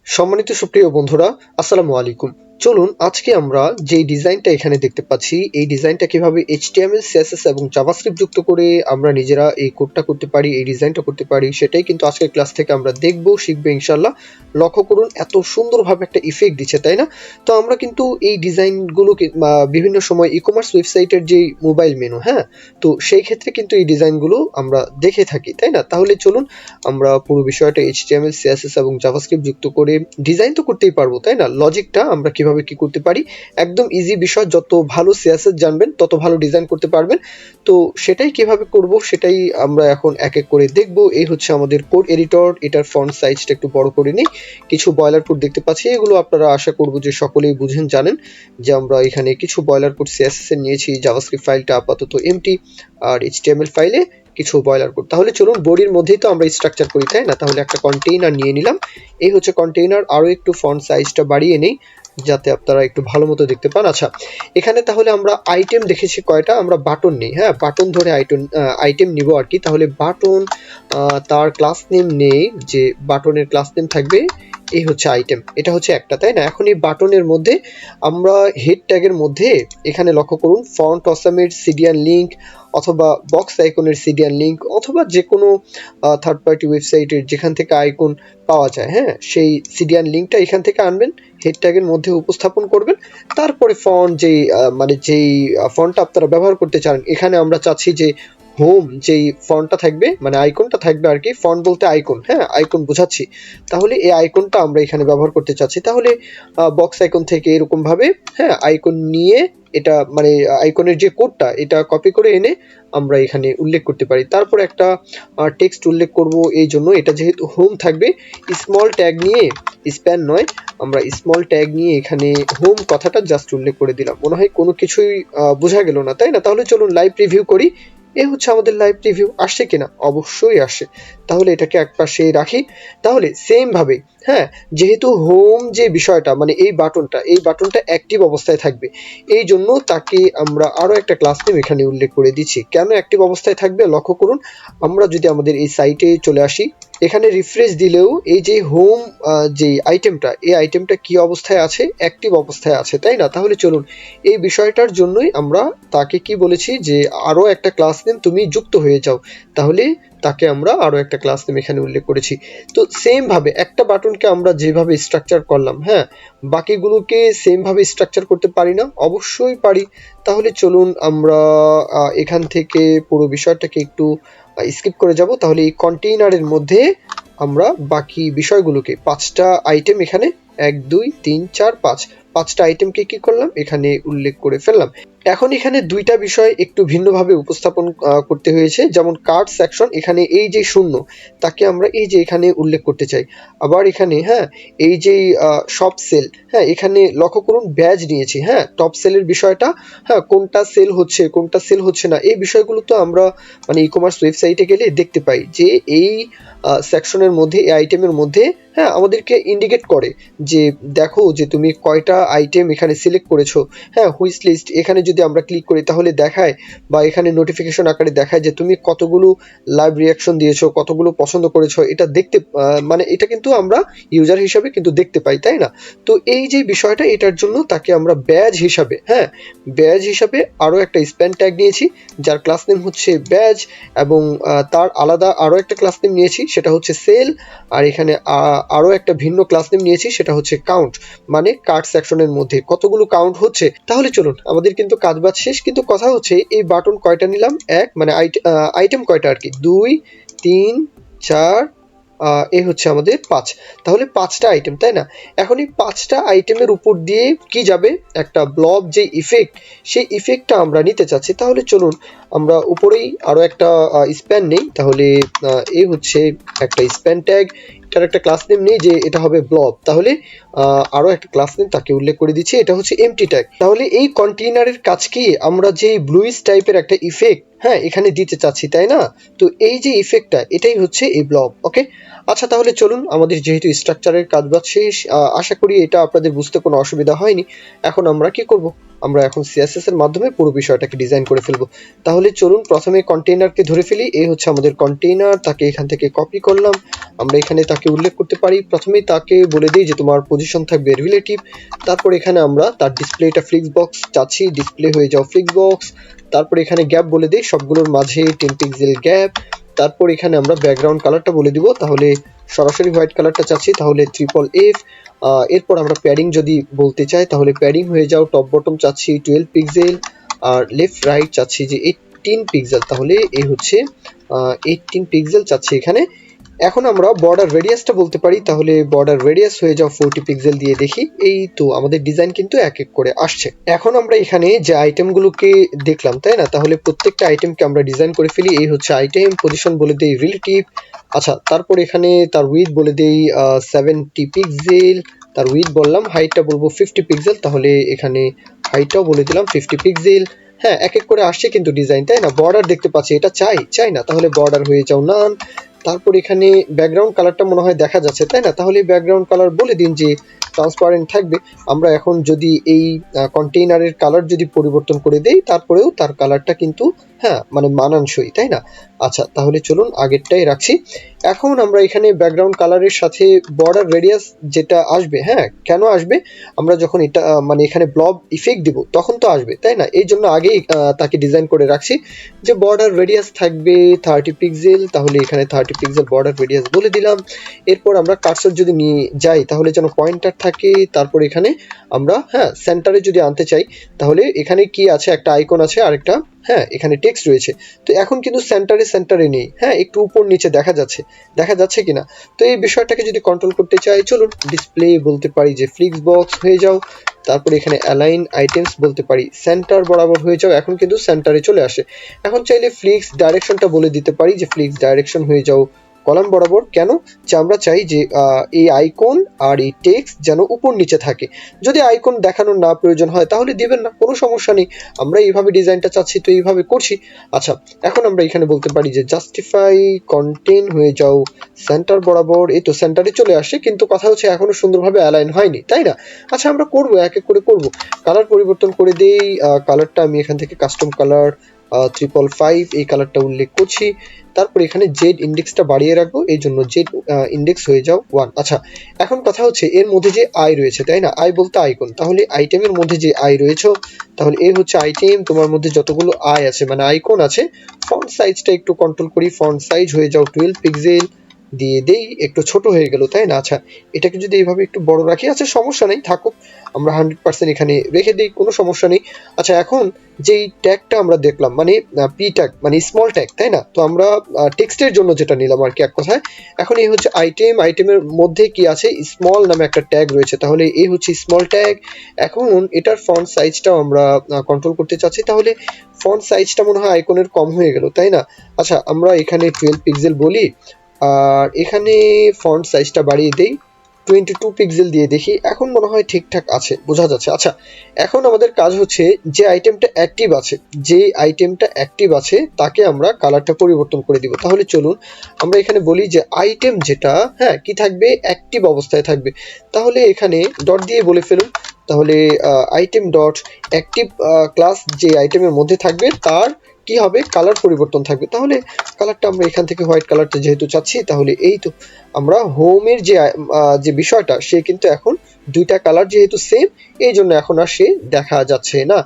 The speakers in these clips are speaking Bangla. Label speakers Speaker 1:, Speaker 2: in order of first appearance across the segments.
Speaker 1: সম্মানিত সুপ্রিয় বন্ধুরা, আসসালামু আলাইকুম। চলুন আজকে আমরা যেই ডিজাইনটা এখানে দেখতে পাচ্ছি, এই ডিজাইনটা কিভাবে HTML, CSS এবং জাভাস্ক্রিপ্ট যুক্ত করে আমরা নিজেরা এই কোডটা করতে পারি, এই ডিজাইনটা করতে পারি, সেটাই কিন্তু আজকের ক্লাস থেকে আমরা দেখব, শিখবো ইনশাল্লাহ। লক্ষ্য করুন, এত সুন্দরভাবে একটা ইফেক্ট দিচ্ছে, তাই না? তো আমরা কিন্তু এই ডিজাইনগুলোকে বিভিন্ন সময় ই-কমার্স ওয়েবসাইটের যে মোবাইল মেনু, হ্যাঁ, তো সেই ক্ষেত্রে কিন্তু এই ডিজাইনগুলো আমরা দেখে থাকি, তাই না? তাহলে চলুন আমরা পুরো বিষয়টা HTML, CSS এবং জাভাস্ক্রিপ্ট যুক্ত করে ডিজাইন তো করতেই পারবো, তাই না? লজিকটা আমরা কিভাবে কি করতে পারি, একদম ইজি বিষয়। যত ভালো CSS জানবেন তত ভালো ডিজাইন করতে পারবেন। তো সেটাই কিভাবে করব সেটাই আমরা এখন এক এক করে দেখব। এই হচ্ছে আমাদের কোড এডিটর, এটার ফন্ট সাইজটা একটু বড় করে নিই। কিছু বয়লার কোড দেখতে পাচ্ছি, এগুলো আপনারা আশা করব যে সকলেই বুঝেন, জানেন যে আমরা এখানে কিছু বয়লার কোড CSS এর নিয়েছি, জাভাস্ক্রিপ্ট ফাইলটা আপাতত এমটি, আর HTML ফাইলে কিছু বয়লার কোড। তাহলে চলুন বডির মধ্যেই তো আমরা স্ট্রাকচার করি, তাই না? তাহলে একটা কন্টেইনার নিয়ে নিলাম, এই হচ্ছে কন্টেইনার। আরো একটু ফন্ট সাইজটা বাড়িয়ে নেই যাতে আপনারা একটু ভালো মতো দেখতে পান। আচ্ছা, এখানে তাহলে আমরা আইটেম দেখেছি কয়টা, আমরা বাটন নেই, হ্যাঁ, বাটন ধরে আইটেম নিব আর কি। তাহলে বাটন, তার ক্লাস নেম নেই, যে বাটনের ক্লাস নেম থাকবে এই হচ্ছে আইটেম, এটা হচ্ছে একটা, তাই না? এখন এই বাটনের মধ্যে আমরা হেড ট্যাগের মধ্যে এখানে লক্ষ্য করুন, ফন্ট অসামের সিডিয়ান লিঙ্ক অথবা বক্স আইকনের সিডিয়ান লিঙ্ক অথবা যে কোনো থার্ড পার্টি ওয়েবসাইটের যেখান থেকে আইকন পাওয়া যায়, হ্যাঁ, সেই সিডিয়ান লিঙ্কটা এখান থেকে আনবেন, হেড ট্যাগের মধ্যে উপস্থাপন করবেন। তারপরে ফন্ট যেই ফন্টটা আপনারা ব্যবহার করতে চান, এখানে আমরা চাচ্ছি যে হোম যেই ফন্টটা থাকবে, মানে আইকনটা থাকবে আর কি, ফন্ট বলতে আইকন, হ্যাঁ, আইকন বোঝাচ্ছি। তাহলে এই আইকনটা আমরা এখানে ব্যবহার করতে চাচ্ছি। তাহলে বক্স আইকন থেকে এরকম ভাবে, হ্যাঁ, আইকন নিয়ে এটা মানে আইকনের যে কোডটা এটা কপি করে এনে আমরা এখানে উল্লেখ করতে পারি। তারপর একটা টেক্সট উল্লেখ করব, এই জন্য এটা যেহেতু হোম থাকবে, স্মল ট্যাগ নিয়ে, স্প্যান নয়, আমরা স্মল ট্যাগ নিয়ে এখানে হোম কথাটা জাস্ট উল্লেখ করে দিলাম। মনে হয় কোনো কিছুই বোঝা গেল না, তাই না? তাহলে চলুন লাইভ রিভিউ করি। এ হচ্ছে আমাদের লাইভ রিভিউ, আসছে কিনা? অবশ্যই আসে। তাহলে এটাকে একপাশে রাখি। তাহলে সেম ভাবে, হ্যাঁ, যেহেতু হোম যে বিষয়টা মানে এই বাটনটা অ্যাক্টিভ অবস্থায় থাকবে, এই জন্য তাকে আমরা আরো একটা ক্লাস নেম এখানে উল্লেখ করে দিচ্ছি। কেন অ্যাক্টিভ অবস্থায় থাকবে লক্ষ্য করুন, আমরা যদি আমাদের এই সাইটে চলে আসি, এখানে রিফ্রেশ দিলেও এই যে হোম যে আইটেমটা, এই আইটেমটা কি অবস্থায় আছে? অ্যাক্টিভ অবস্থায় আছে, তাই না? তাহলে চলুন এই বিষয়টার জন্যই আমরা তাকে কি বলেছি যে আরো একটা ক্লাস নেম তুমি যুক্ত হয়ে যাও। তাহলে তাকে আমরা আরো একটা ক্লাস নেম এখানে উল্লেখ করেছি। তো সেম ভাবে একটা বাটনকে আমরা যেভাবে স্ট্রাকচার করলাম, হ্যাঁ, বাকিগুলোকে সেম ভাবে স্ট্রাকচার করতে পারি না? অবশ্যই পারি। তাহলে চলুন আমরা এখান থেকে পুরো বিষয়টাকে একটু স্কিপ করে যাব। তাহলে এই কন্টেইনারের মধ্যে আমরা বাকি বিষয়গুলোকে, পাঁচটা আইটেম এখানে, 1 2 3 4 5, পাঁচটা আইটেমকে কি করলাম এখানে উল্লেখ করে ফেললাম। এখন এখানে দুইটা বিষয় একটু ভিন্নভাবে উপস্থাপন করতে হয়েছে। যেমন কার্ড সেকশন, এখানে এই যে শূন্য, তাকে আমরা এই যে এখানে উল্লেখ করতে চাই। আবার এখানে, হ্যাঁ, এই যে সব সেল, হ্যাঁ, এখানে লক্ষ্য করুন ব্যাজ নিয়েছি, হ্যাঁ, টপ সেলের বিষয়টা, হ্যাঁ, কোনটা সেল হচ্ছে কোনটা সেল হচ্ছে না, এই বিষয়গুলো তো আমরা মানে ই কমার্স ওয়েবসাইটে গেলে দেখতে পাই যে এই সেকশনের মধ্যে, এই আইটেমের মধ্যে, হ্যাঁ, আমাদেরকে ইন্ডিকেট করে যে দেখো যে তুমি কয়টা আইটেম এখানে সিলেক্ট করেছো, হ্যাঁ, হুইচ লিস্ট, এখানে যদি আমরা ক্লিক করি তাহলে দেখায়, বা এখানে নোটিফিকেশন আকারে দেখায় যে তুমি কতগুলো লাইভ রিয়াকশন দিয়েছো, কতগুলো পছন্দ করেছো, এটা দেখতে মানে এটা কিন্তু আমরা ইউজার হিসাবে কিন্তু দেখতে পাই, তাই না? তো এই যে বিষয়টা, এটার জন্য তাকে আমরা ব্যাজ হিসাবে, হ্যাঁ, ব্যাজ হিসাবে আরো একটা স্প্যান ট্যাগ নিয়েছি, যার ক্লাস নেম হচ্ছে ব্যাজ, এবং তার আলাদা আরো একটা ক্লাস নেম নিয়েছি, সেটা হচ্ছে সেল। আর এখানে আরো একটা ভিন্ন ক্লাস নেম নিয়েছি, সেটা হচ্ছে কাউন্ট, মানে কার্ড সেকশনের মধ্যে কতগুলো কাউন্ট হচ্ছে। তাহলে চলুন, আমাদের কিন্তু কাজবাজ শেষ, কিন্তু কথা হচ্ছে এই বাটন কয়টা নিলাম, এক মানে আইটেম কয়টা আর কি, 2 3 4, এই হচ্ছে আমাদের 5। তাহলে 5টা আইটেম, তাই না? এখন এই 5টা আইটেমের উপর দিয়ে কি যাবে, একটা ব্লব যে ইফেক্ট, সেই ইফেক্টটা আমরা নিতে চাচ্ছি। তাহলে চলুন আমরা উপরেই আরো একটা স্প্যান নেই। তাহলে এই হচ্ছে একটা স্প্যান ট্যাগ, এটার একটা ক্লাস নেম নেই যে এটা হবে ব্লব। তাহলে আরো একটা ক্লাস নেম তাকে উল্লেখ করে দিচ্ছি, এটা হচ্ছে এমটি ট্যাগ। তাহলে এই কন্টেইনারের কাজ কি, আমরা যে ব্লুইস টাইপের একটা ইফেক্ট, হ্যাঁ, এখানে দিতে চাচ্ছি, তাই না? তো এই যে ইফেক্টটা, এটাই হচ্ছে এই ব্লব। ওকে, আচ্ছা তাহলে চলুন, আমাদের যেহেতু স্ট্রাকচারের কাজ বাজ শেষ, আশা করি এটা আপনাদের বুঝতে কোনো অসুবিধা হয়নি। এখন আমরা কি করব, আমরা এখন সিএসএস এর মাধ্যমে পুরো বিষয়টাকে ডিজাইন করে ফেলবো। তাহলে চলুন প্রথমে কন্টেইনারকে ধরে ফেলি। এই হচ্ছে আমাদের কন্টেইনার, তাকে এখান থেকে কপি করলাম। আমরা এখানে তাকে উল্লেখ করতে পারি, প্রথমেই তাকে বলে দিই যে তোমার পজিশন থাকবে রিলেটিভ। তারপর এখানে আমরা তার ডিসপ্লেটা ফ্লিক্স বক্স চাচ্ছি, ডিসপ্লে হয়ে যাও ফ্লিক্স বক্স। তারপর এখানে গ্যাপ বলে দিই, সবগুলোর মাঝে 10 পিক্সেল গ্যাপ। তারপর এখানে আমরা ব্যাকগ্রাউন্ড কালারটা বলে দিব, তাহলে সরাসরি হোয়াইট কালারটা চাচ্ছি, তাহলে FFF। এরপর আমরা প্যাডিং যদি বলতে চাই, তাহলে প্যাডিং হয়ে যাও টপ বটম চাচ্ছি 12 পিক্সেল, আর লেফট রাইট চাচ্ছি যে 18 পিক্সেল, তাহলে এই হচ্ছে 18 পিক্সেল চাচ্ছি এখানে। এখন আমরা বর্ডার রেডিয়াসটা বলতে পারি, তাহলে বর্ডার রেডিয়াস হয়ে যাও 40 পিক্সেল দিয়ে দেখি। এই তো আমাদের ডিজাইন কিন্তু এক এক করে আসছে। এখন আমরা এখানে যে আইটেমগুলোকে দেখলাম, তাই না, তাহলে প্রত্যেকটা আইটেমকে আমরা ডিজাইন করে ফেলি। এই হচ্ছে আইটেম, পজিশন বলে দেই রিলেটিভ। আচ্ছা তারপর এখানে তার উইথ বলে দেই 70 পিক্সেল, তার উইথ বললাম, হাইটটা বলবো 50 পিক্সেল, তাহলে এখানে হাইটটাও বলে দিলাম 50 পিক্সেল। হ্যাঁ, এক এক করে আসছে কিন্তু ডিজাইন, তাই না। বর্ডার দেখতে পাচ্ছি, এটা চাই না, তাহলে বর্ডার হয়ে যাও নান। তারপর এখানে ব্যাকগ্রাউন্ড কালারটা মনে হয় দেখা যাচ্ছে, তাই না, তাহলে ব্যাকগ্রাউন্ড কালার বলে দিন যে ট্রান্সপারেন্ট থাকবে। আমরা এখন যদি এই কন্টেইনারের কালার যদি পরিবর্তন করে দেই, তারপরেও তার কালারটা কিন্তু হ্যাঁ মানে মানানসই, তাই না। আচ্ছা তাহলে চলুন আগেরটাই রাখছি। এখন আমরা এখানে ব্যাকগ্রাউন্ড কালারের সাথে বর্ডার রেডিয়াস যেটা আসবে, হ্যাঁ কেন আসবে, আমরা যখন এটা মানে এখানে ব্লব ইফেক্ট দিব তখন তো আসবে, তাই না। এই জন্য আগেই তাকে ডিজাইন করে রাখছি যে বর্ডার রেডিয়াস থাকবে 30 পিক্সেল, তাহলে এখানে 30 পিক্সেল বর্ডার রেডিয়াস বলে দিলাম। এরপর আমরা কার্সর যদি নিয়ে যাই, তাহলে যেন পয়েন্টার থাকে। তারপর এখানে আমরা হ্যাঁ সেন্টারে যদি আনতে চাই, তাহলে এখানে কি আছে, একটা আইকন আছে, আরেকটা হ্যাঁ এখানে টেক্সট রয়েছে। তো এখন কিন্তু সেন্টারে নেই, হ্যাঁ একটু উপর নিচে দেখা যাচ্ছে কিনা। তো এই বিষয়টাকে যদি কন্ট্রোল করতে চাই, চলুন ডিসপ্লে বলতে পারি যে ফ্লিক্স বক্স হয়ে যাও। তারপরে এখানে অ্যালাইন আইটেমস বলতে পারি সেন্টার বরাবর হয়ে যাও, এখন কিন্তু সেন্টারে চলে আসে। এখন চাইলে ফ্লিক্স ডাইরেকশনটা বলে দিতে পারি যে ফ্লিক্স ডাইরেকশন হয়ে যাও কলাম বরাবর। কেন, যে আমরা চাই যে এই আইকন আর এই টেক্সট যেন উপর নিচে থাকে। যদি আইকন দেখানোর না প্রয়োজন হয় তাহলে দিবেন না, কোনো সমস্যা নেই। আমরা এইভাবে ডিজাইনটা চাচ্ছি তো এইভাবে করছি। আচ্ছা এখন আমরা এখানে বলতে পারি যে জাস্টিফাই কন্টেন্ট হয়ে যাও সেন্টার বরাবর। এই তো সেন্টারে চলে আসে, কিন্তু কথা হচ্ছে এখনো সুন্দরভাবে অ্যালাইন হয়নি, তাই না। আচ্ছা আমরা করবো, এক এক করে করবো। কালার পরিবর্তন করে দেই, কালারটা আমি এখান থেকে কাস্টম কালার 555 এই কালারটা উল্লেখ করছি। তারপর এখানে জেড ইন্ডেক্সটা বাড়িয়ে রাখবো, এই জন্য জেড ইন্ডেক্স হয়ে যাও 1। আচ্ছা এখন কথা হচ্ছে এর মধ্যে যে আই রয়েছে, তাই না, আই বলতে আইকন, তাহলে আইটেমের মধ্যে যে আই রয়েছে, তাহলে এই হচ্ছে আইটেম, তোমার মধ্যে যতগুলো আই আছে মানে আইকন আছে। ফন্ট সাইজটা একটু কন্ট্রোল করি, ফন্ট সাইজ হয়ে যাও 12 পিক্সেল দিয়ে দেই, একটু ছোট হয়ে গেল, তাই না। আচ্ছা এটাকে যদি এইভাবে একটু বড় রাখি, আচ্ছা সমস্যা নেই, থাকুক, আমরা 100% এখানে রেখে দিই, কোনো সমস্যা নেই। আচ্ছা এখন যেই ট্যাগটা আমরা দেখলাম মানে পি ট্যাগ মানে স্মল ট্যাগ, তাই না, তো আমরা টেক্সটের জন্য যেটা নিলাম আর কি এক কথায়। এখন এই হচ্ছে আইটেমের মধ্যে কি আছে, স্মল নামে একটা ট্যাগ রয়েছে, তাহলে এই হচ্ছে স্মল ট্যাগ। এখন এটার ফন্ট সাইজটাও আমরা কন্ট্রোল করতে চাচ্ছি, তাহলে ফন্ট সাইজটা মনে হয় আইকনের কম হয়ে গেল, তাই না। আচ্ছা আমরা এখানে 12 পিক্সেল বলি, আর এখানে ফন্ট সাইজটা বাড়িয়ে দেই 22 পিক্সেল দিয়ে দেখি, এখন মনে হয় ঠিকঠাক আছে, বোঝা যাচ্ছে। আচ্ছা এখন আমাদের কাজ হচ্ছে যে আইটেমটা অ্যাক্টিভ আছে তাকে আমরা কালারটা পরিবর্তন করে দিব। তাহলে চলুন আমরা এখানে বলি যে আইটেম যেটা হ্যাঁ কি থাকবে, অ্যাক্টিভ অবস্থায় থাকবে, তাহলে এখানে ডট দিয়ে বলে ফেলুন। তাহলে আইটেম ডট অ্যাক্টিভ ক্লাস যে আইটেমের মধ্যে থাকবে তার কি হবে, কালার পরিবর্তন থাকবে। তাহলে কালারটা আমরা এখান থেকে হোয়াইট কালারটা যেহেতু চাচ্ছি, তাহলে এই তো আমরা হোমের যে বিষয়টা সে কিন্তু এখন দুইটা কালার যেহেতু সেম, এই জন্য এখন আর সে দেখা যাচ্ছে না।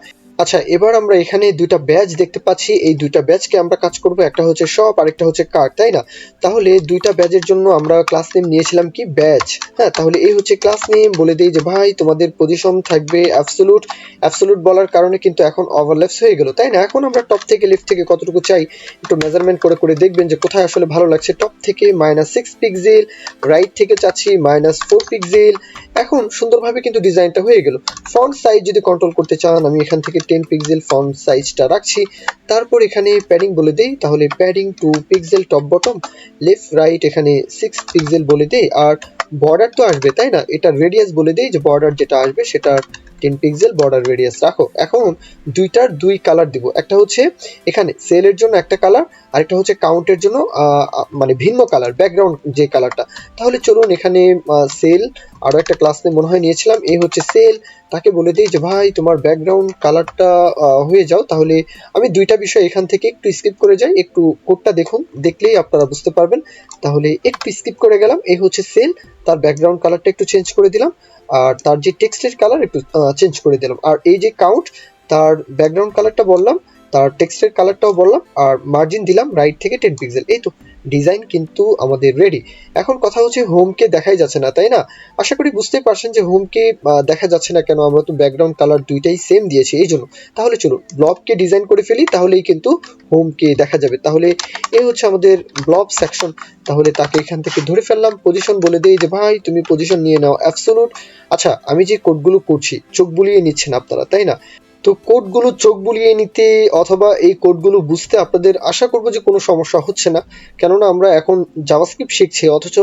Speaker 1: আচ্ছা এবার আমরা এখানে দুইটা ব্যাচ দেখতে পাচ্ছি, এই দুইটা ব্যাচকে আমরা কাজ করব, একটা হচ্ছে শপ আর একটা হচ্ছে কার্ড, তাই না। তাহলে দুইটা ব্যাচের জন্য আমরা ক্লাস নেম নিয়েছিলাম কি ব্যাচ, হ্যাঁ তাহলে এই হচ্ছে ক্লাস নেম। বলে দেই যে ভাই তোমাদের পজিশন থাকবে অ্যাবসোলুট বলার কারণে কিন্তু এখন ওভারল্যাপস হয়ে গেল, তাই না। এখন আমরা টপ থেকে লেফট থেকে কতটুকু চাই একটু মেজারমেন্ট করে দেখবেন যে কোথায় আসলে ভালো লাগছে। টপ থেকে -6 পিক্সেল, রাইট থেকে চাচ্ছি -4 পিক্সেল। এখন সুন্দরভাবে কিন্তু ডিজাইনটা হয়ে গেল। ফন্ট সাইজ যদি কন্ট্রোল করতে চান, আমি এখান থেকে 10 পিক্সেল ফন্ট সাইজটা রাখছি। তারপর এখানে প্যাডিং বলে দেই, তাহলে padding 2 pixel top bottom, left right এখানে 6 পিক্সেল বলে দেই। আর বর্ডার তো আসবে, তাই না, এটা রেডিয়াস বলে দেই যে বর্ডার যেটা আসবে সেটার 10 পিক্সেল বর্ডার রেডিয়াস রাখো। এখন দুইটার দুই কালার দিব, একটা হচ্ছে এখানে সেলের জন্য একটা কালার, আরেকটা হচ্ছে কাউন্টের জন্য মানে ভিন্ন কালার, ব্যাকগ্রাউন্ড যে কালারটা। তাহলে চলুন এখানে সেল আরো একটা ক্লাস মনে হয় নিয়েছিলাম, এই হচ্ছে সেল, তাকে বলে দিই যে ভাই তোমার ব্যাকগ্রাউন্ড কালারটা হয়ে যাও। তাহলে আমি দুইটা বিষয় এখান থেকে একটু স্কিপ করে যাই, একটু কোডটা দেখুন, দেখলেই আপনারা বুঝতে পারবেন। তাহলে একটু স্কিপ করে গেলাম, এই হচ্ছে সেল, তার ব্যাকগ্রাউন্ড কালারটা একটু চেঞ্জ করে দিলাম, আর তার যে টেক্সটের কালার একটু চেঞ্জ করে দিলাম, আর এই যে কাউন্ট তার ব্যাকগ্রাউন্ড কালারটা বললাম, তার টেক্সটের কালারটাও বললাম, আর মার্জিন দিলাম রাইট থেকে 10 পিক্সেল। এই তো ডিজাইন কিন্তু আমাদের রেডি। এখন কথা হচ্ছে হোমকে দেখাই যাচ্ছে না, তাই না? আশা করি বুঝতেই পারছেন যে হোমকে দেখা যাচ্ছে না কেন, আমরা তো ব্যাকগ্রাউন্ড কালার দুইটাই সেম দিয়েছি এই জন্য। তাহলে চলুন ব্লবকে ডিজাইন করে ফেলি, তাহলেই কিন্তু হোমকে দেখা যাবে। তাহলে এই হচ্ছে আমাদের ব্লব সেকশন। তাহলে তাকে এখান থেকে ধরে ফেললাম, পজিশন বলে দেই যে ভাই তুমি পজিশন নিয়ে নাও অ্যাবসোলুট। আচ্ছা, আমি যে কোডগুলো করছি চোখ বুলিয়ে নিচ্ছেন আপনারা, তাই না? তো কোডগুলো চোখ বুলিয়ে নিতে অথবা এই কোডগুলো বুঝতে আপনাদের আশা করব যে কোনো সমস্যা হচ্ছে না, কেননা আমরা এখন জাভাস্ক্রিপ্ট শিখছি, অথচ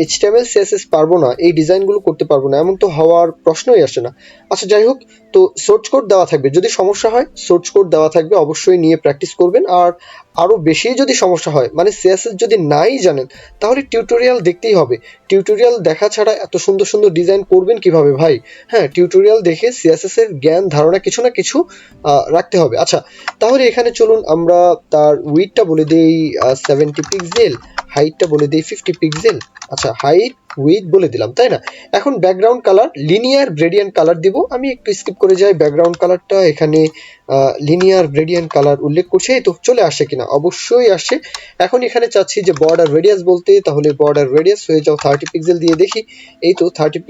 Speaker 1: এইচটিএমএল সিএসএস পারবো না, এই ডিজাইনগুলো করতে পারবো না, এমন তো হওয়ার প্রশ্নই আসে না। আচ্ছা যাই হোক, তো সোর্স কোড দেওয়া থাকবে, যদি সমস্যা হয় সোর্স কোড দেওয়া থাকবে, অবশ্যই নিয়ে প্র্যাকটিস করবেন। আর আরও বেশি যদি সমস্যা হয়, মানে সিএসএস যদি নাই জানেন, তাহলে টিউটোরিয়াল দেখতেই হবে। টিউটোরিয়াল দেখা ছাড়া এত সুন্দর সুন্দর ডিজাইন করবেন কিভাবে ভাই? হ্যাঁ, টিউটোরিয়াল দেখে সিএসএস এর জ্ঞান ধারণা কিছু না কিছু রাখতে হবে। আচ্ছা, তাহলে এখানে চলুন আমরা তার উইডথটা বলে দেই 70 পিক্সেল, হাইটটা বলে দেই 50 পিক্সেল। আচ্ছা, হাইট উইথ বলে দিলাম, তাই না? এখন background colour linear gradient colour দিব, আমি একটু স্কিপ করে যাই, ব্যাকগ্রাউন্ড কালারটা এখানে লিনিয়ার গ্রেডিয়েন্ট কালার উল্লেখ করছে, এই তো চলে আসে কিনা, অবশ্যই আসে। এখন এখানে চাচ্ছি যে বর্ডার রেডিয়াস বলতে, তাহলে বর্ডার রেডিয়াস হয়ে যাও 30 পিক্সেল দিয়ে দেখি, এই তো 30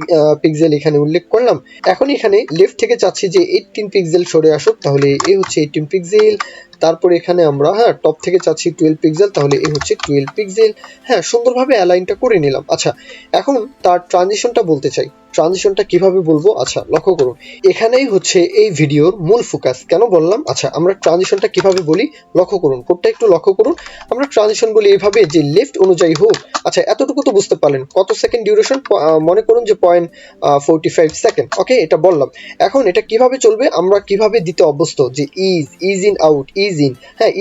Speaker 1: পিক্সেল এখানে উল্লেখ করলাম। এখন এখানে লেফট থেকে চাচ্ছি যে 18 পিক্সেল সরে আসুক, তাহলে এই হচ্ছে 18 পিক্সেল। তারপরে এখানে আমরা টপ থেকে চাচ্ছি 12 পিক্সেল, তাহলে এই হচ্ছে 12 পিক্সেল। সুন্দরভাবে অ্যালাইনটা করে নিলাম। আচ্ছা, এখন তার ট্রানজিশনটা বলতে চাই, ট্রানজিশনটা কিভাবে বলবো? আচ্ছা লক্ষ্য করুন, এখানেই হচ্ছে এই ভিডিওর মূল ফোকাস। কেন বললাম? আচ্ছা, আমরা ট্রানজিশনটা কিভাবে বলি লক্ষ্য করুন, কোডটা একটু লক্ষ্য করুন। আমরা ট্রানজিশন বলি এইভাবে যে লেফট অনুযায়ী হোক। আচ্ছা, এতটুকু তো বুঝতে পারলেন, কত সেকেন্ড ডিউরেশন? মনে করুন যে 0.45 সেকেন্ড। ওকে, এটা বললাম। এখন এটা কিভাবে চলবে, আমরা কিভাবে দিতে অভ্যস্ত যে ease in out, ease in,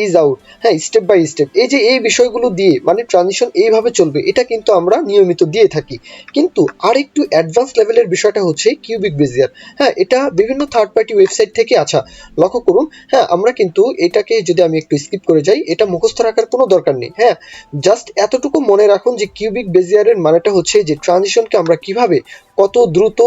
Speaker 1: ease out, step by step, এই যে এই বিষয়গুলো দিয়ে মানে ট্রানজিশন এইভাবে চলবে, এটা কিন্তু আমরা নিয়মিত দিয়ে থাকি। কিন্তু আরেকটু অ্যাডভান্স লেভেলের বিষয়টা হচ্ছে কিউবিক বেজিয়ার। এটা বিভিন্ন থার্ড পার্টি ওয়েবসাইট থেকে, আচ্ছা লক্ষ্য করুন, আমরা কিন্তু এটাকে যদি আমি একটু স্কিপ করে যাই, এটা মুখস্থ রাখার কোনো দরকার নেই। জাস্ট এতটুকু মনে রাখুন যে কিউবিক বেজিয়ারের মানেটা হচ্ছে যে ট্রানজিশনকে আমরা কিভাবে কত দ্রুত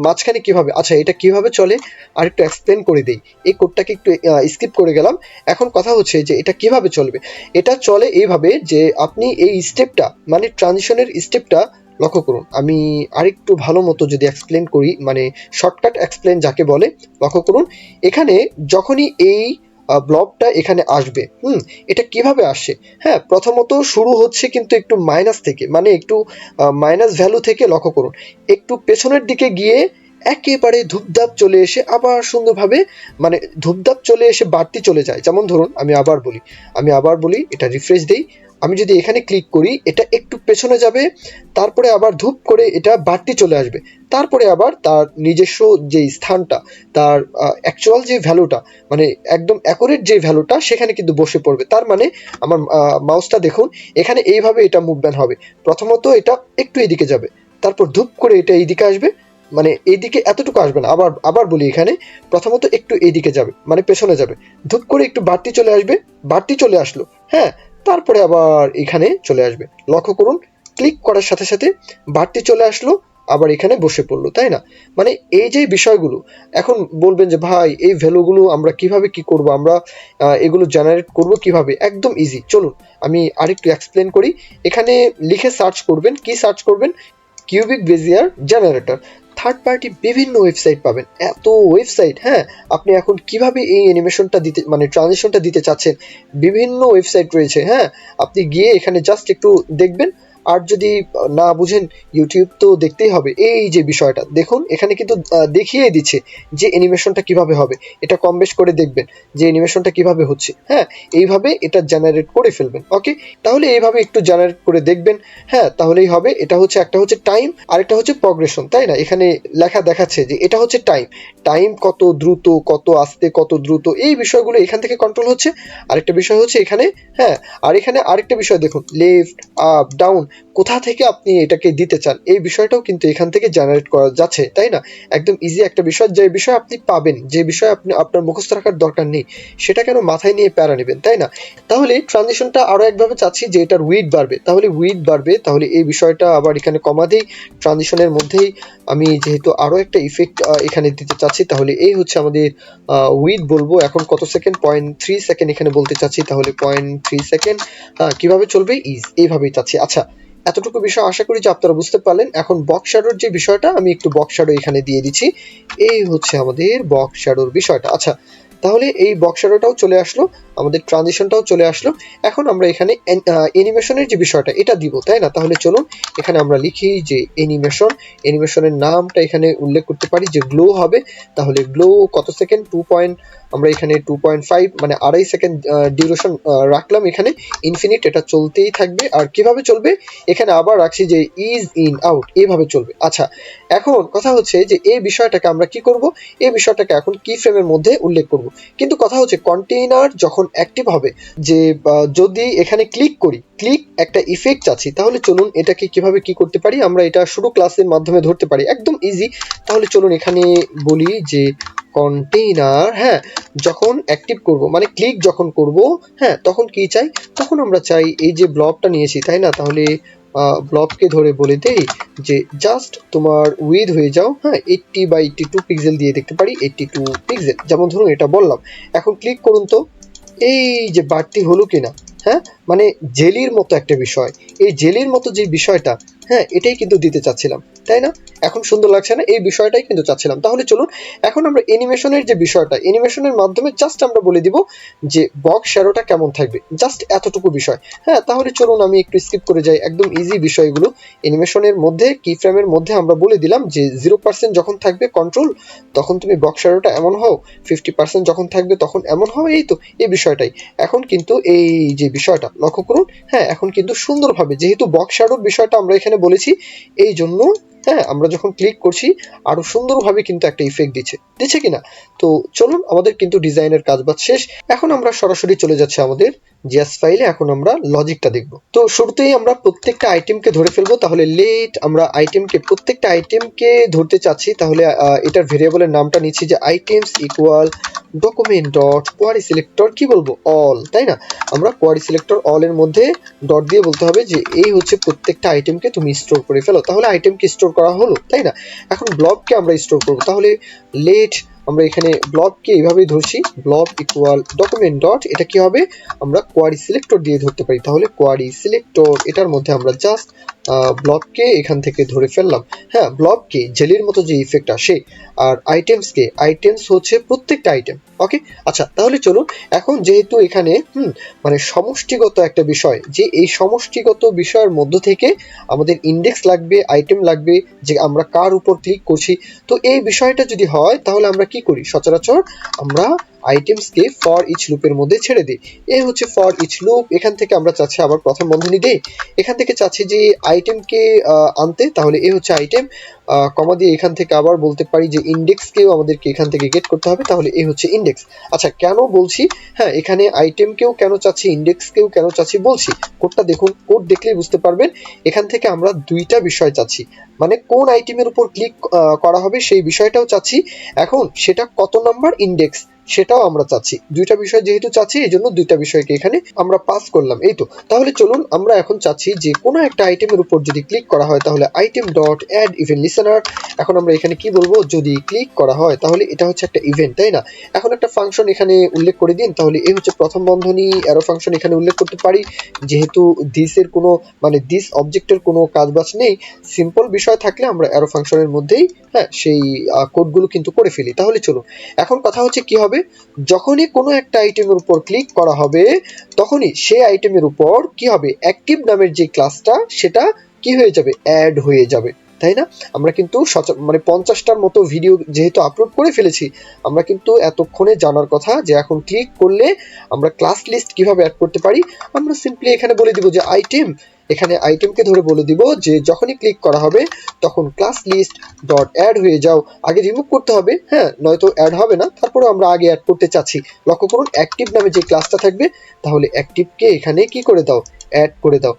Speaker 1: মাঝখানে কিভাবে, আচ্ছা এটা কিভাবে চলে আর একটু এক্সপ্লেন করে দেই। এই কোডটাকে একটু স্কিপ করে গেলাম। এখন কথা হচ্ছে যে এটা কিভাবে চলবে। এটা চলে এইভাবে যে আপনি এই স্টেপটা মানে ট্রানজিশনের স্টেপটা লক্ষ্য করুন, আমি আরেকটু ভালো মতো যদি এক্সপ্লেন করি, মানে শর্টকাট এক্সপ্লেন যাকে বলে, লক্ষ্য করুন। এখানে যখনই এই ব্লবটা এখানে আসবে, এটা কিভাবে আসে? প্রথমত শুরু হচ্ছে কিন্তু একটু মাইনাস থেকে, মানে একটু মাইনাস ভ্যালু থেকে, লক্ষ্য করুন একটু পেছনের দিকে গিয়ে একেবারে ধূপধাপ চলে এসে আবার সুন্দরভাবে মানে ধূপধাপ চলে এসে বাড়তি চলে যায়। যেমন ধরুন আমি আবার বলি, এটা রিফ্রেশ দেই, আমি যদি এখানে ক্লিক করি এটা একটু পেছনে যাবে, তারপরে আবার ধূপ করে এটা বাড়তি চলে আসবে, তারপরে আবার তার নিজস্ব যে স্থানটা, তার অ্যাকচুয়াল যে ভ্যালুটা, মানে একদম অ্যাকুরেট যে ভ্যালুটা সেখানে কিন্তু বসে পড়বে। তার মানে আমার মাউসটা দেখুন, এখানে এইভাবে এটা মুভমেন্ট হবে। প্রথমত এটা একটু এদিকে যাবে, তারপর ধূপ করে এটা এইদিকে আসবে, মানে এইদিকে এতটুকু আসবে না, আবার বলি, এখানে প্রথমত একটু এইদিকে যাবে মানে পেছনে যাবে, ধূপ করে একটু বাড়তি চলে আসবে, বাড়তি চলে আসলো, তারপরে আবার এখানে চলে আসবে। লক্ষ্য করুন, ক্লিক করার সাথে সাথে বাড়তি চলে আসলো, আবার এখানে বসে পড়লো, তাই না? মানে এই যে বিষয়গুলো, এখন বলবেন যে ভাই এই ভ্যালুগুলো আমরা কিভাবে কি করব, আমরা এগুলো জেনারেট করব কিভাবে? একদম ইজি, চলুন আমি আরেকটু এক্সপ্লেন করি। এখানে লিখে সার্চ করবেন, কি সার্চ করবেন? Cubic Bezier generator. Third party বিভিন্ন ওয়েবসাইট পাবেন, এত ওয়েবসাইট। আপনি এখন কিভাবে এই অ্যানিমেশনটা দিতে মানে ট্রানজিশনটা দিতে চাচ্ছেন, বিভিন্ন ওয়েবসাইট রয়েছে। আপনি গিয়ে এখানে জাস্ট একটু দেখবেন, আর যদি না বুঝেন ইউটিউব তো দেখতেই হবে। এই যে বিষয়টা দেখুন এখানে কিন্তু দেখিয়ে দিচ্ছে যে অ্যানিমেশনটা কিভাবে হবে, এটা কম বেশ করে দেখবেন যে অ্যানিমেশনটা কিভাবে হচ্ছে। হ্যাঁ, এইভাবে এটা জেনারেট করে ফেলবেন। ওকে, তাহলে এইভাবে একটু জেনারেট করে দেখবেন। হ্যাঁ, তাহলেই হবে। এটা হচ্ছে একটা হচ্ছে টাইম আর একটা হচ্ছে প্রগ্রেশন, তাই না? এখানে লেখা দেখাচ্ছে যে এটা হচ্ছে টাইম, টাইম কত দ্রুত কত আস্তে কত দ্রুত এই বিষয়গুলো এখান থেকে কন্ট্রোল হচ্ছে। আরেকটা বিষয় হচ্ছে এখানে, হ্যাঁ, আর এখানে আরেকটা বিষয় দেখুন, লেফট আপ ডাউন কোথা থেকে আপনি এটাকে দিতে চান এই বিষয়টাও কিন্তু এখান থেকে জেনারেট করা যাচ্ছে, তাই না? একদম ইজি একটা বিষয়, যে বিষয় আপনি পাবেন, যে বিষয় আপনি আপনার মুখস্থ রাখার দরকার নেই, সেটা কেন মাথায় নিয়ে প্যারা নেবেন, তাই না? তাহলে ট্রানজিশনটা আরো একভাবে চাচ্ছি যে এটার উইড বাড়বে, তাহলে উইড বাড়বে, তাহলে এই বিষয়টা আবার এখানে কমা দিই। ট্রানজিশনের মধ্যেই আমি যেহেতু আরো একটা ইফেক্ট এখানে দিতে চাচ্ছি, তাহলে এই হচ্ছে আমাদের উইড বলবো এখন কত সেকেন্ড, 0.3 সেকেন্ড এখানে বলতে চাচ্ছি, তাহলে 0.3 সেকেন্ড। কিভাবে চলবে, এইভাবেই চাচ্ছি। আচ্ছা, এতটুকু বিষয় আশা করি যে আপনারা বুঝতে পারলেন। এখন বক্স শ্যাডোর যে বিষয়টা, আমি একটু বক্স শ্যাডো এখানে দিয়ে দিচ্ছি। এই হচ্ছে আমাদের বক্স শ্যাডোর বিষয়টা। আচ্ছা, তাহলে এই বক্স শ্যাডোটাও চলে আসলো, আমাদের ট্রানজিশনটাও চলে আসলো। এখন আমরা এখানে অ্যানিমেশনের যে বিষয়টা এটা দিব, তাই না? তাহলে চলুন এখানে আমরা লিখি যে অ্যানিমেশন, অ্যানিমেশনের নামটা এখানে উল্লেখ করতে পারি যে গ্লো হবে। তাহলে গ্লো কত সেকেন্ড, আমরা এখানে 2.5 মানে 2.5 সেকেন্ড ডিউরেশন রাখলাম এখানে। ইনফিনিট এটা চলতেই থাকবে। আর কিভাবে চলবে, এখানে আবার রাখছি যে ইজ ইন আউট, এইভাবে চলবে। আচ্ছা, এখন কথা হচ্ছে যে এই বিষয়টাকে আমরা কি করব, এই বিষয়টাকে এখন কি ফ্রেমের মধ্যে উল্লেখ করব। কিন্তু কথা হচ্ছে কন্টেইনার যখন অ্যাক্টিভ হবে, যে যদি এখানে ক্লিক করি, ক্লিক একটা ইফেক্ট চাচ্ছি, তাহলে চলুন এটাকে কিভাবে কি করতে পারি, আমরা এটা শুরু ক্লাসের মাধ্যমে ধরতে পারি, একদম ইজি। তাহলে চলুন এখানে বলি যে কন্টেইনার, হ্যাঁ, যখন অ্যাক্টিভ করব মানে ক্লিক যখন করব, হ্যাঁ, তখন কি চাই, তখন আমরা চাই এই যে ব্লবটা নিয়েছি, তাই না? তাহলে ব্লবকে ধরে বলে দেই যে জাস্ট তোমার উইথ হয়ে যাও, হ্যাঁ, 80/82 পিক্সেল দিয়ে দেখতে পারি, 82 পিক্সেল, যেমন ধরুন এটা বললাম। এখন ক্লিক করুন তো, এই যে বাড়তি হলো কিনা, হ্যাঁ, মানে জেলির মতো একটা বিষয়, এই জেলির মতো যে বিষয়টা, হ্যাঁ, এটাই কিন্তু দিতে চাচ্ছিলাম, তাই না? এখন সুন্দর লাগছে না, এই বিষয়টাই কিন্তু চাচ্ছিলাম। তাহলে চলুন এখন আমরা অ্যানিমেশনের যে বিষয়টা, অ্যানিমেশনের মাধ্যমে জাস্ট আমরা বলে দিব যে বক্স শ্যাডোটা কেমন থাকবে, জাস্ট এতটুকু বিষয়। হ্যাঁ, তাহলে চলুন আমি একটু স্কিপ করে যাই, একদম ইজি বিষয়গুলো। অ্যানিমেশনের মধ্যে কি ফ্রেমের মধ্যে আমরা বলে দিলাম যে 0% যখন থাকবে কন্ট্রোল, তখন তুমি বক্স শ্যাডোটা এমন হও, 50% যখন থাকবে তখন এমন হও, এই তো এই বিষয়টাই। এখন কিন্তু এই যে বিষয়টা লক্ষ্য করুন, হ্যাঁ, এখন কিন্তু সুন্দরভাবে, যেহেতু বক্স শ্যাডোর বিষয়টা আমরা এখানে বলেছি, এই জন্য, হ্যাঁ, আমরা যখন ক্লিক করছি আরো সুন্দরভাবে কিন্তু একটা ইফেক্ট দিচ্ছে কিনা। তো চলুন, আমাদের কিন্তু ডিজাইনের কাজ বাজ শেষ। এখন আমরা সরাসরি চলে যাচ্ছি আমাদের জিএস ফাইলে। এখন আমরা লজিকটা দেখব। তো শুরুতেই আমরা প্রত্যেকটা আইটেমকে ধরে ফেলবো। তাহলে লেট আমরা প্রত্যেকটা আইটেমকে ধরতে চাচ্ছি, তাহলে এটার ভেরিয়েবলের নামটা নিচ্ছি যে items equal document dot query selector, কি বলবো, অল, তাই না? আমরা কোয়ারি সিলেক্টর অল এর মধ্যে ডট দিয়ে বলতে হবে যে এই হচ্ছে প্রত্যেকটা আইটেমকে তুমি স্টোর করে ফেলো। তাহলে আইটেমকে স্টোর করা হলো, তাই না? এখন ব্লবকে আমরা স্টোর করবো, তাহলে লেট আমরা এখানে ব্লবকে এইভাবেই ধরছি, ব্লব ইকুয়াল ডকুমেন্ট ডট, এটা কি হবে, আমরা কোয়ারি সিলেক্টর দিয়ে ধরতে পারি। তাহলে কোয়ারি সিলেক্টর, এটার মধ্যে আমরা জাস্ট ব্লবকে এখান থেকে ধরে ফেললাম। হ্যাঁ, ব্লবকে জেলির মতো যে ইফেক্ট আসে, আর আইটেমস হচ্ছে প্রত্যেকটা আইটেম। ওকে, আচ্ছা, তাহলে চলুন এখন যেহেতু এখানে মানে সমষ্টিগত একটা বিষয়, যে এই সমষ্টিগত বিষয়ের মধ্য থেকে আমাদের ইন্ডেক্স লাগবে, আইটেম লাগবে, যে আমরা কার উপর ক্লিক করছি। তো এই বিষয়টা যদি হয়, তাহলে আমরা কি করি, সচরাচর আমরা আইটেমসকে ফর ইচ লুপের মধ্যে ছেড়ে দিই। এই হচ্ছে ফর ইচ লুপ। এখান থেকে আমরা চাচ্ছি আবার প্রথম বন্ধনী দেই, এখান থেকে চাচ্ছি যে আইটেমকে আনতে, তাহলে এই হচ্ছে আইটেম, কমা দিয়ে এখান থেকে আবার বলতে পারি যে ইন্ডেক্সকেও আমাদেরকে এখান থেকে গেট করতে হবে, তাহলে এই হচ্ছে ইন্ডেক্স। আচ্ছা, কেন বলছি, হ্যাঁ, এখানে আইটেমকেও কেন চাচ্ছি, ইন্ডেক্সকেও কেন চাচ্ছি বলছি, কোডটা দেখুন, কোড দেখলেই বুঝতে পারবেন। এখান থেকে আমরা দুইটা বিষয় চাচ্ছি, মানে কোন আইটেমের উপর ক্লিক করা হবে সেই বিষয়টাও চাচ্ছি, এখন সেটা কত নাম্বার ইন্ডেক্স সেটাও আমরা চাচ্ছি। দুইটা বিষয় যেহেতু চাচ্ছি, এই জন্য দুইটা বিষয়কে এখানে আমরা পাস করলাম, এই তো। তাহলে চলুন আমরা এখন চাচ্ছি যে কোনো একটা আইটেমের উপর যদি ক্লিক করা হয়, তাহলে item dot add event listener. এখন আমরা এখানে কি বলবো, যদি ক্লিক করা হয় তাহলে এটা হচ্ছে একটা ইভেন্ট, তাই না? এখন একটা ফাংশন এখানে উল্লেখ করে দিন, তাহলে এই হচ্ছে প্রথম বন্ধনী, অ্যারো ফাংশন এখানে উল্লেখ করতে পারি, যেহেতু দিসের কোনো মানে দিস অবজেক্টের কোনো কাজবাজ নেই, সিম্পল বিষয় থাকলে আমরা অ্যারো ফাংশনের মধ্যেই, হ্যাঁ, সেই কোডগুলো কিন্তু করে ফেলি। তাহলে চলুন এখন কথা হচ্ছে কি হবে, হবে? যখনই কোনো একটা আইটেমের উপর ক্লিক করা হবে তখনই সেই আইটেমের উপর কি হবে, অ্যাক্টিভ নামের যে ক্লাসটা সেটা কি হয়ে যাবে, অ্যাড হয়ে যাবে, তাই না? আমরা কিন্তু মানে 50টার মতো ভিডিও যেহেতু আপলোড করে ফেলেছি, আমরা কিন্তু এতক্ষণে জানার কথা যে এখন ক্লিক করলে আমরা ক্লাস লিস্ট কিভাবে অ্যাড করতে পারি। আমরা সিম্পলি এখানে বলে দিব যে আইটেম, এখানে আইটেমকে ধরে বলে দিব যে যখনই ক্লিক করা হবে তখন ক্লাস লিস্ট ডট অ্যাড হয়ে যাও। আগে রিমুভ করতে হবে, হ্যাঁ, নয়তো অ্যাড হবে না। তারপরে আমরা আগে অ্যাড করতে চাচ্ছি। লক্ষ্য করুন অ্যাক্টিভ নামে যে ক্লাসটা থাকবে, তাহলে অ্যাক্টিভকে এখানে কি করে দাও, অ্যাড করে দাও।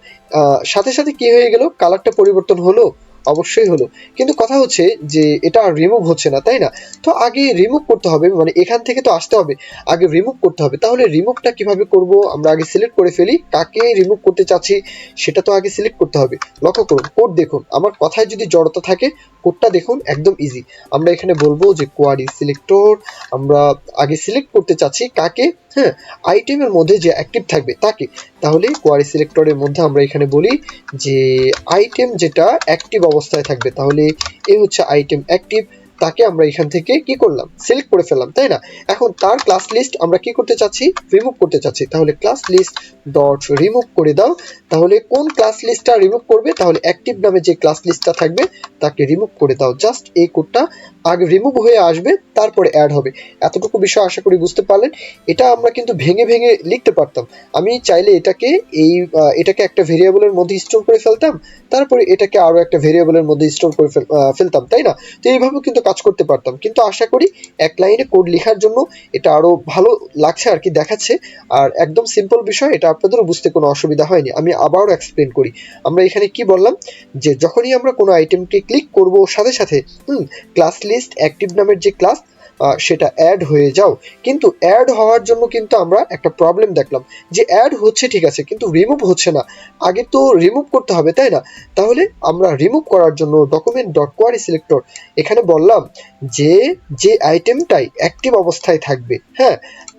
Speaker 1: সাথে সাথে কি হয়ে গেল, কালারটা পরিবর্তন হলো, অবশ্যই হলো। কিন্তু কথা হচ্ছে যে এটা রিমুভ হচ্ছে না, তাই না? তো আগে রিমুভ করতে হবে, মানে এখান থেকে তো আসতে হবে, আগে রিমুভ করতে হবে। তাহলে রিমুভটা কিভাবে করব, আমরা আগে সিলেক্ট করে ফেলি কাকে রিমুভ করতে চাচ্ছি, সেটা তো আগে সিলেক্ট করতে হবে। লক্ষ্য করুন কোড দেখুন, আমার কথায় যদি জড়তা থাকে কোডটা দেখুন একদম ইজি। আমরা এখানে বলবো যে কোয়ারি সিলেক্টর, আমরা আগে সিলেক্ট করতে চাচ্ছি কাকে, হ্যাঁ, আইটেমের মধ্যে যে অ্যাক্টিভ থাকবে তাকে। তাহলে কোয়ারি সিলেক্টরের মধ্যে আমরা এখানে বলি যে আইটেম যেটা অ্যাক্টিভ অবস্থায় থাকবে, তাহলে এ হচ্ছে আইটেম অ্যাক্টিভ, তাকে আমরা এখান থেকে কি করলাম, সিলেক্ট করে ফেললাম, তাই না? এখন তার ক্লাস লিস্ট আমরা কি করতে চাচ্ছি, রিমুভ করতে চাচ্ছি। তাহলে ক্লাস লিস্ট ডট রিমুভ করে দাও। তাহলে কোন ক্লাস লিস্টটা রিমুভ করবে, তাহলে অ্যাক্টিভ নামে যে ক্লাস লিস্টটা থাকবে তাকে রিমুভ করে দাও। জাস্ট এই কোডটা আগে রিমুভ হয়ে আসবে, তারপরে অ্যাড হবে। এতটুকু বিষয় আশা করি বুঝতে পারলেন। এটা আমরা কিন্তু ভেঙে ভেঙে লিখতে পারতাম। আমি চাইলে এটাকে একটা ভেরিয়েবলের মধ্যে স্টোর করে ফেলতাম, তারপরে এটাকে আরো একটা ভেরিয়েবলের মধ্যে স্টোর করে ফেলতাম, তাই না? তো এইভাবেও কিন্তু কাজ করতে পারতাম। কিন্তু আশা করি এক লাইনে কোড লেখার জন্য এটা আরো ভালো লাগছে আর কি, দেখাচ্ছে। আর একদম সিম্পল বিষয়, এটা আপনাদেরও বুঝতে কোনো অসুবিধা হয়নি। আমি আবারও এক্সপ্লেন করি। আমরা এখানে কি বললাম, যে যখনই আমরা কোনো আইটেমকে ক্লিক করব সাথে সাথে ক্লাস লিস্ট অ্যাক্টিভ নামের যে ক্লাস সেটা অ্যাড হয়ে যাও। কিন্তু অ্যাড হওয়ার জন্য কিন্তু আমরা একটা প্রবলেম দেখলাম, যে অ্যাড হচ্ছে ঠিক আছে কিন্তু রিমুভ হচ্ছে না। আগে তো রিমুভ করতে হবে, তাই না? তাহলে আমরা রিমুভ করার জন্য ডকুমেন্ট ডট কোয়ারি সিলেক্টর এখানে বললাম যে যে আইটেমটাই অ্যাক্টিভ অবস্থায় থাকবে, হ্যাঁ,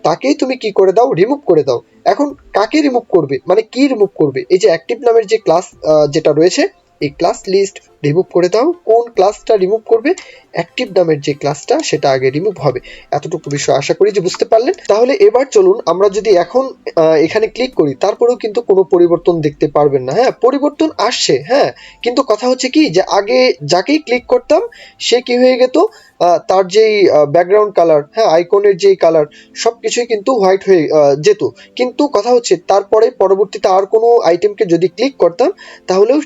Speaker 1: তাকেই তুমি কি করে দাও, রিমুভ করে দাও। এখন কাকে রিমুভ করবে, মানে কি রিমুভ করবে, এই যে অ্যাক্টিভ নামের যে ক্লাস যেটা রয়েছে, এই ক্লাস লিস্ট রিমুভ করে দাও। কোন ক্লাসটা রিমুভ করবে, অ্যাক্টিভ নামের যে ক্লাসটা সেটা আগে রিমুভ হবে। এতটুকু বিষয় আশা করি যে বুঝতে পারলেন। তাহলে এবার চলুন আমরা যদি এখন এখানে ক্লিক করি, তারপরেও কিন্তু কোনো পরিবর্তন দেখতে পারবেন না। হ্যাঁ, পরিবর্তন আসছে, হ্যাঁ, কিন্তু কথা হচ্ছে কি যে আগে যাকেই ক্লিক করতাম সে কি হয়ে যেত, তার যেই ব্যাকগ্রাউন্ড কালার, হ্যাঁ, আইকনের যেই কালার সবকিছুই কিন্তু হোয়াইট হয়ে যেত। কিন্তু কথা হচ্ছে তারপরে পরবর্তীতে আর কোনো আইটেমকে যদি ক্লিক করতাম তাহলেও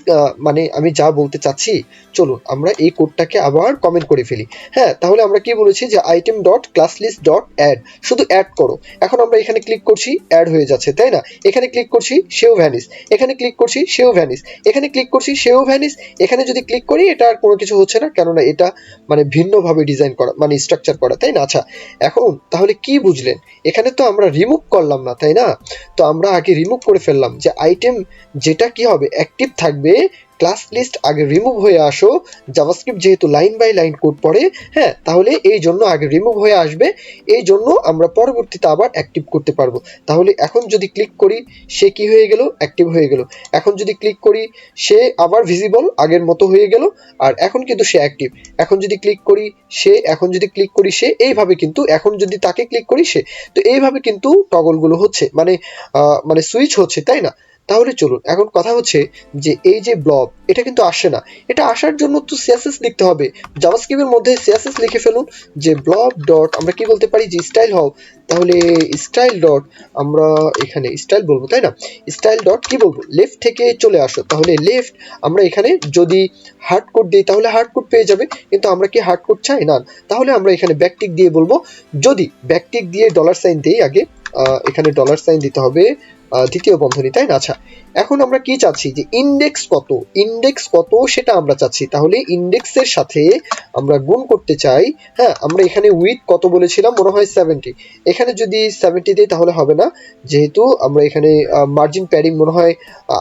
Speaker 1: মানে আমি যা বলতে চাচ্ছি, চলুন আমরা এই কোডটাকে আবার কমেন্ট করে ফেলি। হ্যাঁ, তাহলে আমরা কি বলেছি যে item dot class list dot add, শুধু অ্যাড করো। এখন আমরা এখানে ক্লিক করছি, অ্যাড হয়ে যাচ্ছে, তাই না? এখানে ক্লিক করছি, সেও ভ্যানিস। এখানে ক্লিক করছি, সেও ভ্যানিস। এখানে ক্লিক করছি, সেও ভ্যানিস। এখানে যদি ক্লিক করি এটা আর কোনো কিছু হচ্ছে না, কেননা এটা মানে ভিন্নভাবে ডিজাইন করা, মানে স্ট্রাকচার করা, তাই না? আচ্ছা, এখন তাহলে কি বুঝলেন, এখানে তো আমরা রিমুভ করলাম না, তাই না? তো আমরা আগে রিমুভ করে ফেললাম, যে আইটেম যেটা কি হবে, অ্যাক্টিভ থাকবে, ক্লাস লিস্ট আগে রিমুভ হয়ে আসো। জাভাস্ক্রিপ্ট যেহেতু লাইন বাই লাইন কোড পড়ে, হ্যাঁ, তাহলে এই জন্য আগে রিমুভ হয়ে আসবে, এই জন্য আমরা পরবর্তীতে আবার অ্যাক্টিভ করতে পারবো। তাহলে এখন যদি ক্লিক করি সে কি হয়ে গেল, অ্যাক্টিভ হয়ে গেল। এখন যদি ক্লিক করি সে আবার ভিজিবল আগের মতো হয়ে গেল, আর এখন কিন্তু সে অ্যাক্টিভ। এখন যদি ক্লিক করি সে, এখন যদি ক্লিক করি সে, এইভাবে কিন্তু, এখন যদি তাকে ক্লিক করি সে, তো এইভাবে কিন্তু টগলগুলো হচ্ছে, মানে সুইচ হচ্ছে, তাই না? তাহলে চলুন এখন কথা হচ্ছে যে এই যে ব্লব, এটা কিন্তু আসে না। এটা আসার জন্য তো সিএসএস লিখতে হবে। জাভাস্ক্রিপ্টের মধ্যে সিএসএস লিখে ফেলুন, যে ব্লব ডট আমরা কি বলতে পারি, যে স্টাইল হও। তাহলে স্টাইল ডট, আমরা এখানে স্টাইল বলবো, তাই না? স্টাইল ডট কি বলবো, লেফট থেকে চলে আসো। তাহলে লেফট, আমরা এখানে যদি হার্ড কোড দিই তাহলে হার্ড কোড পেয়ে যাবে, কিন্তু আমরা কি হার্ড কোড চাই না। তাহলে আমরা এখানে ব্যাকটিক দিয়ে বলবো, যদি ব্যাকটিক দিয়ে ডলার সাইন দিই আগে, এখানে ডলার সাইন দিতে হবে দ্বিতীয় বন্ধনী, তাই না? আচ্ছা, এখন আমরা কি চাচ্ছি, যে ইন্ডেক্স কত সেটা আমরা চাচ্ছি। তাহলে ইন্ডেক্সের সাথে আমরা গুণ করতে চাই। হ্যাঁ, আমরা এখানে উইথ কত বলেছিলাম, মনে হয় 70। এখানে যদি 70 দিই তাহলে হবে না, যেহেতু আমরা এখানে মার্জিন প্যাডিং মনে হয়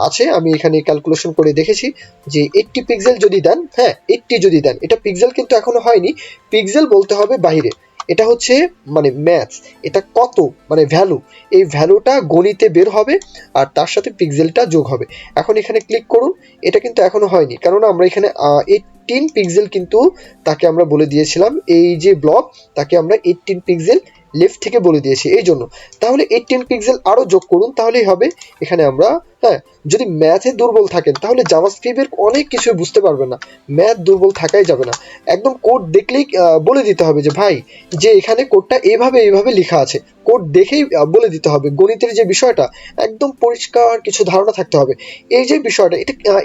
Speaker 1: আছে। আমি এখানে ক্যালকুলেশন করে দেখেছি যে 80 পিক্সেল যদি দেন, হ্যাঁ 80 যদি দেন, এটা পিক্সেল কিন্তু এখনো হয়নি, পিক্সেল বলতে হবে বাইরে। এটা হচ্ছে মানে ম্যাথস, এটা কত মানে ভ্যালু, এই ভ্যালুটা গণিতে বের হবে আর তার সাথে পিক্সেলটা যোগ হবে। এখন এখানে ক্লিক করুন, এটা কিন্তু এখনো হয়নি, কারণ আমরা এখানে 18 পিক্সেল কিন্তু তাকে আমরা বলে দিয়েছিলাম, এই যে ব্লক তাকে আমরা 18 পিক্সেল লেফট থেকে বলে দিয়েছি এই জন্য। তাহলে 18 পিক্সেল আরো যোগ করুন, তাহলেই হবে। এখানে আমরা, হ্যাঁ, যদি ম্যাথে দুর্বল থাকেন তাহলে জাভাস্ক্রিপ্টের অনেক কিছু বুঝতে পারবেন না, ম্যাথ দুর্বল থাকাই যাবে না। একদম কোড দেখলেই বলে দিতে হবে যে ভাই, যে এখানে কোডটা এইভাবে এইভাবে লেখা আছে, কোড দেখেই বলে দিতে হবে। গণিতের যে বিষয়টা একদম পরিষ্কার কিছু ধারণা থাকতে হবে। এই যে বিষয়টা,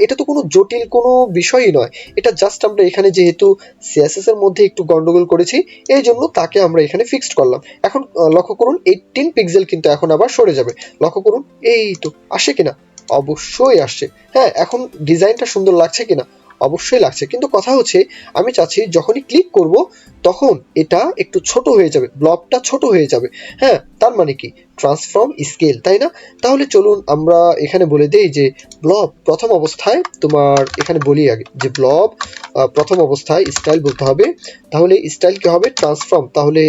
Speaker 1: এটা তো কোনো জটিল কোনো বিষয়ই নয়। এটা জাস্ট আমরা এখানে যেহেতু সিএসএস এর মধ্যে একটু গন্ডগোল করেছি, এই জন্য তাকে আমরা এখানে ফিক্সড করলাম। এখন লক্ষ্য করুন 18 পিক্সেল কিন্তু এখন আবার সরে যাবে। লক্ষ্য করুন, এই তো আসে কিনা, অবশ্যই আসছে। হ্যাঁ, এখন ডিজাইনটা সুন্দর লাগছে কিনা, অবশ্যই লাগছে। কিন্তু কথা হচ্ছে, আমি চাচ্ছি যখনই ক্লিক করব তখন এটা একটু ছোট হয়ে যাবে, ব্লবটা ছোট হয়ে যাবে। হ্যাঁ, তার মানে কি, ট্রান্সফর্ম স্কেল, তাই না? তাহলে চলুন আমরা এখানে বলে দেই যে ব্লব প্রথম অবস্থায়, তোমার এখানে বলি আগে যে ব্লব প্রথম অবস্থায় স্টাইল বলতে হবে। তাহলে স্টাইল কি হবে, ট্রান্সফর্ম। তাহলে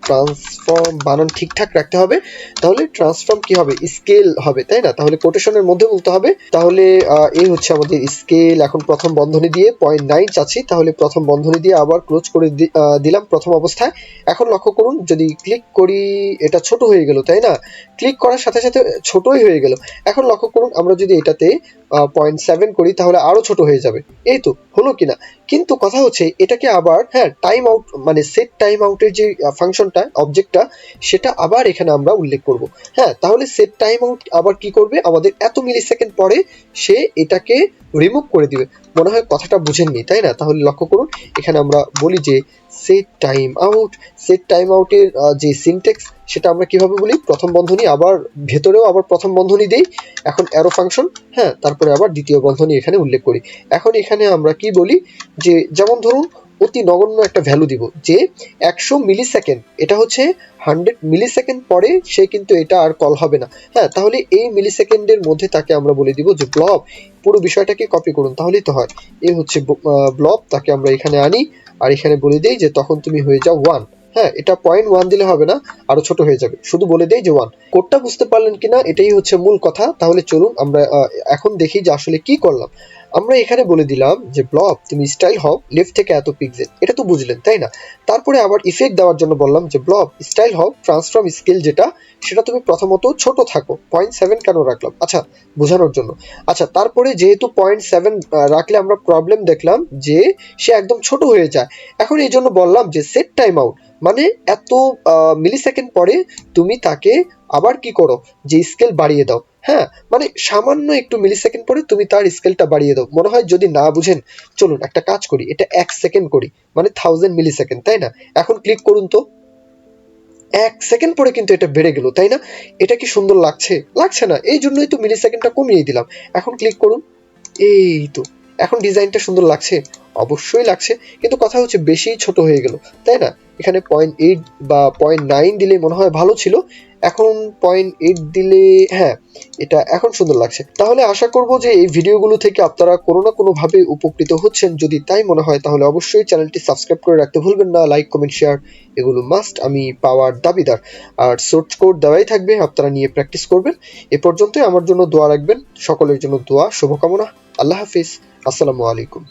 Speaker 1: ট্রান্সফর্ম বানান ঠিকঠাক রাখতে হবে। তাহলে ট্রান্সফর্ম কি হবে, স্কেল হবে, তাই না? তাহলে কোটেশনের মধ্যে বলতে হবে। তাহলে এই হচ্ছে আমাদের স্কেল। এখন প্রথম বন্ধনী দিয়ে 0.9 চাচ্ছি, তাহলে প্রথম বন্ধনী দিয়ে আবার ক্লোজ করে দিলাম প্রথম অবস্থায়। এখন লক্ষ্য করুন, যদি ক্লিক করি এটা ছোট হয়ে গেল, তাই না? ক্লিক করার সাথে সাথে ছোটই হয়ে গেল। এখন লক্ষ্য করুন, আমরা যদি এটাতে 0.7 করি তাহলে আরো ছোট হয়ে যাবে। এই তো হলো কিনা। কিন্তু কথা হচ্ছে, এটাকে আবার, হ্যাঁ, টাইম আউট মানে সেট টাইম আউটের যে ফাংশনটা, অবজেক্টটা, সেটা আবার এখানে আমরা উল্লেখ করব। হ্যাঁ, তাহলে সেট টাইম আউট আবার কি করবে, আমাদের এত মিলি সেকেন্ড পরে সে এটাকে রিমুভ করে দিবে। মনে হয় কথাটা বুঝেননি, তাই না? তাহলে লক্ষ্য করুন, এখানে আমরা বলি যে set time out. Set time আউটের যে সিনট্যাক্স, সেটা আমরা কিভাবে বলি, প্রথম বন্ধনী আবার ভেতরেও আবার প্রথম বন্ধনী দেই, এখন অ্যারো ফাংশন, হ্যাঁ, তারপরে আবার দ্বিতীয় বন্ধনী এখানে উল্লেখ করি। এখন এখানে আমরা কি বলি, যে যেমন ধরুন অতি নগণ্য একটা ভ্যালু দিব, যে 100 মিলি সেকেন্ড, এটা হচ্ছে 100 মিলি সেকেন্ড পরে সে কিন্তু এটা আর কল হবে না। হ্যাঁ, তাহলে এই মিলি সেকেন্ডের মধ্যে তাকে আমরা বলে দিব যে ব্লব, পুরো বিষয়টাকে কপি করুন, তাহলেই তো হয়। এই হচ্ছে ব্লব, তাকে আমরা এখানে আনি, আর এখানে বলে দেই যে তখন তুমি হয়ে যাও 1। হ্যাঁ, এটা 0.1 দিলে হবে না, আরো ছোট হয়ে যাবে, শুধু বলে দেই যে 1। কোডটা বুঝতে পারলেন কিনা, এটাই হচ্ছে মূল কথা। তাহলে চলুন আমরা এখন দেখি যে আসলে কি করলাম। আমরা এখানে বলে দিলাম যে ব্লব তুমি স্টাইল হও লেফট থেকে এত পিক্সেল, এটা তো বুঝলেন, তাই না? তারপরে আবার ইফেক্ট দেওয়ার জন্য বললাম যে ব্লব স্টাইল হও ট্রান্সফর্ম স্কেল, যেটা সেটা তুমি প্রথমত ছোট থাকো। 0.7 কেন রাখলাম, আচ্ছা, বোঝানোর জন্য। আচ্ছা, তারপরে যেহেতু 0.7 রাখলে আমরা প্রবলেম দেখলাম যে সে একদম ছোট হয়ে যায়। এখন এই জন্য বললাম যে সেট টাইম আউট, মানে এত মিলি সেকেন্ড পরে তুমি তাকে আবার কি করো, যে স্কেল বাড়িয়ে দাও। হ্যাঁ, মানে সামান্য একটু মিলি সেকেন্ড পরে তুমি তার স্কেলটা বাড়িয়ে দাও। মনে হয় যদি না বুঝেন, চলুন একটা কাজ করি, এটা 1 সেকেন্ড করি, মানে 1000 মিলি সেকেন্ড, তাই না? এখন ক্লিক করুন তো, 1 সেকেন্ড পরে কিন্তু এটা বেড়ে গেল, তাই না? এটা কি সুন্দর লাগছে? লাগছে না, এই জন্যই তো মিলি সেকেন্ডটা কমিয়ে দিলাম। এখন ক্লিক করুন, এই তো এখন ডিজাইনটা সুন্দর লাগছে, অবশ্যই লাগছে। কিন্তু কথা হচ্ছে বেশি ছোট হয়ে গেল, তাই না? এখানে 0.8 বা 0.9 দিলে মনে হয় ভালো ছিল, এখন 0.8 দিলে, হ্যাঁ, এটা এখন সুন্দর লাগছে। তাহলে আশা করব যে এই ভিডিওগুলো থেকে আপনারা কোনো না কোনো ভাবে উপকৃত হচ্ছেন। যদি তাই মনে হয় তাহলে অবশ্যই চ্যানেলটি সাবস্ক্রাইব করে রাখতে ভুলবেন না। লাইক, কমেন্ট, শেয়ার এগুলো মাস্ট, আমি পাওয়ার দাবিদার। আর সোর্স কোড দেওয়াই থাকবে, আপনারা নিয়ে প্র্যাকটিস করবেন। এ পর্যন্তই, আমার জন্য দোয়া রাখবেন। সকলের জন্য দোয়া, শুভকামনা। আল্লাহ হাফিজ, আসসালামু আলাইকুম।